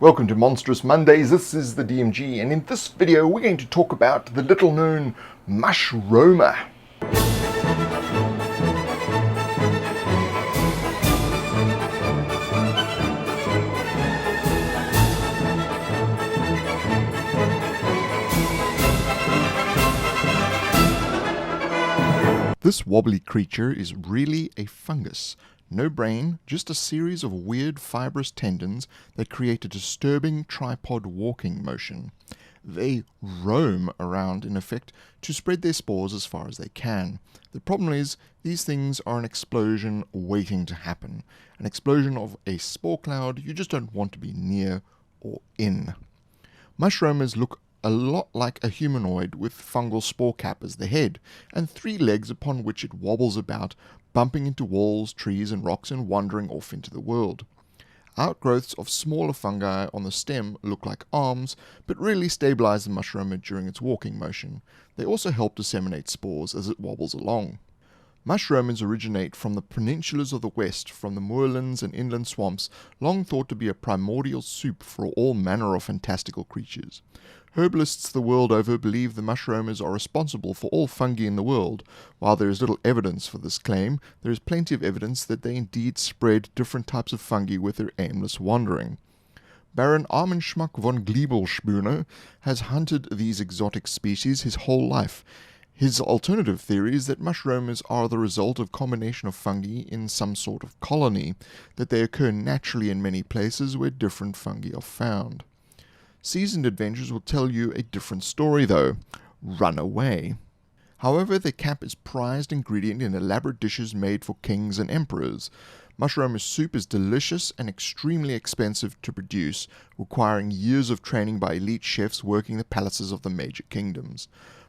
Welcome to Monsterous Mondays. This is the DMG, and in this video we're going to talk about the little known Mushroamer. This wobbly creature is really a fungus. No brain, just a series of weird fibrous tendons that create a disturbing tripod walking motion. They roam around, in effect, to spread their spores as far as they can. The problem is, these things are an explosion waiting to happen. An explosion of a spore cloud you just don't want to be near or in. Mushroamers look a lot like a humanoid with fungal spore cap as the head, and 3 legs upon which it wobbles about, bumping into walls, trees and rocks and wandering off into the world. Outgrowths of smaller fungi on the stem look like arms, but really stabilize the mushroamer during its walking motion. They also help disseminate spores as it wobbles along. Mushroamers originate from the peninsulas of the west, from the moorlands and inland swamps, long thought to be a primordial soup for all manner of fantastical creatures. Herbalists the world over believe the mushroamers are responsible for all fungi in the world. While there is little evidence for this claim, there is plenty of evidence that they indeed spread different types of fungi with their aimless wandering. Baron Armenschmack von Gliebelspooner has hunted these exotic species his whole life. His alternative theory is that mushroamers are the result of combination of fungi in some sort of colony, that they occur naturally in many places where different fungi are found. Seasoned adventurers will tell you a different story though. Run away. However, their cap is prized ingredient in elaborate dishes made for kings and emperors. Mushroamer soup is delicious and extremely expensive to produce, requiring years of training by elite chefs working the palaces of the major kingdoms.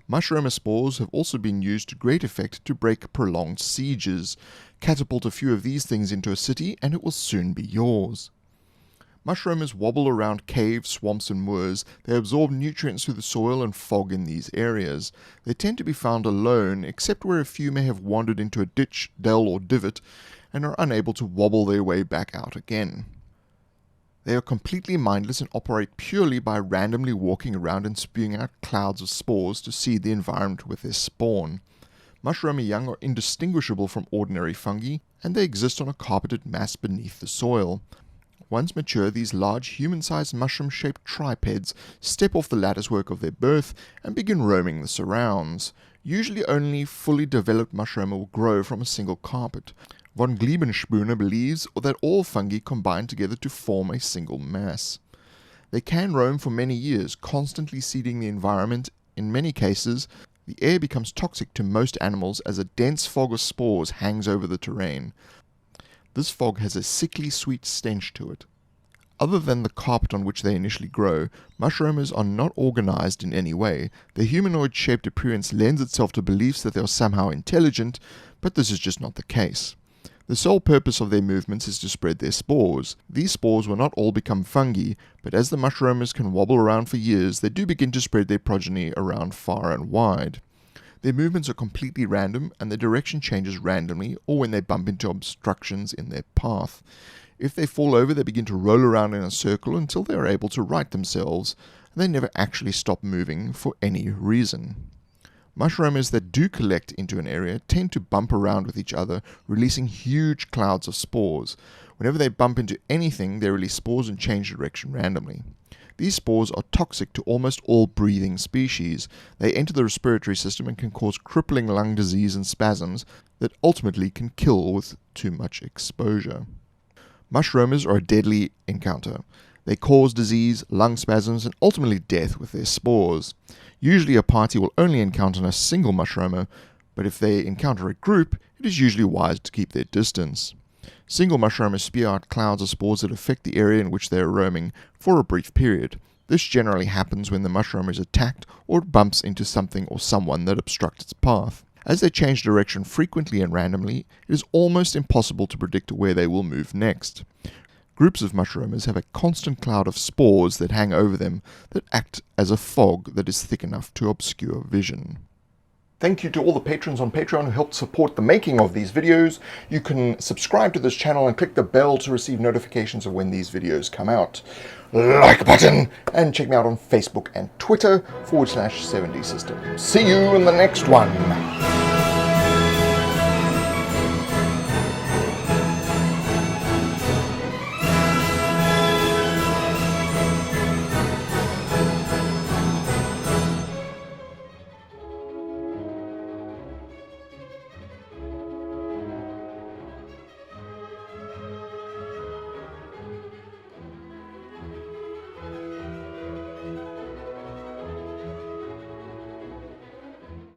Mushroamer spores have also been used to great effect to break prolonged sieges. Catapult a few of these things into a city and it will soon be yours. Mushroamers wobble around caves, swamps and moors. They absorb nutrients through the soil and fog in these areas. They tend to be found alone, except where a few may have wandered into a ditch, dell or divot, and are unable to wobble their way back out again. They are completely mindless and operate purely by randomly walking around and spewing out clouds of spores to seed the environment with their spawn. Mushroamer young are indistinguishable from ordinary fungi, and they exist on a carpeted mass beneath the soil. Once mature, these large, human-sized mushroom-shaped tripeds step off the latticework of their birth and begin roaming the surrounds. Usually only fully developed mushroamer will grow from a single carpet. Von Gliebelspooner believes that all fungi combine together to form a single mass. They can roam for many years, constantly seeding the environment. In many cases, the air becomes toxic to most animals as a dense fog of spores hangs over the terrain. This fog has a sickly sweet stench to it. Other than the carpet on which they initially grow, mushroamers are not organized in any way. Their humanoid-shaped appearance lends itself to beliefs that they are somehow intelligent, but this is just not the case. The sole purpose of their movements is to spread their spores. These spores will not all become fungi, but as the mushroamers can wobble around for years, they do begin to spread their progeny around far and wide. Their movements are completely random, and their direction changes randomly or when they bump into obstructions in their path. If they fall over, they begin to roll around in a circle until they are able to right themselves, and they never actually stop moving for any reason. Mushroamers that do collect into an area tend to bump around with each other, releasing huge clouds of spores. Whenever they bump into anything, they release spores and change direction randomly. These spores are toxic to almost all breathing species. They enter the respiratory system and can cause crippling lung disease and spasms that ultimately can kill with too much exposure. Mushroamers are a deadly encounter. They cause disease, lung spasms, and ultimately death with their spores. Usually a party will only encounter a single mushroamer, but if they encounter a group, it is usually wise to keep their distance. Single mushroamers spew out clouds of spores that affect the area in which they are roaming for a brief period. This generally happens when the mushroamer is attacked or it bumps into something or someone that obstructs its path. As they change direction frequently and randomly, it is almost impossible to predict where they will move next. Groups of mushroamers have a constant cloud of spores that hang over them that act as a fog that is thick enough to obscure vision. Thank you to all the patrons on Patreon who helped support the making of these videos. You can subscribe to this channel and click the bell to receive notifications of when these videos come out. Like button, and check me out on Facebook and Twitter /70System. See you in the next one.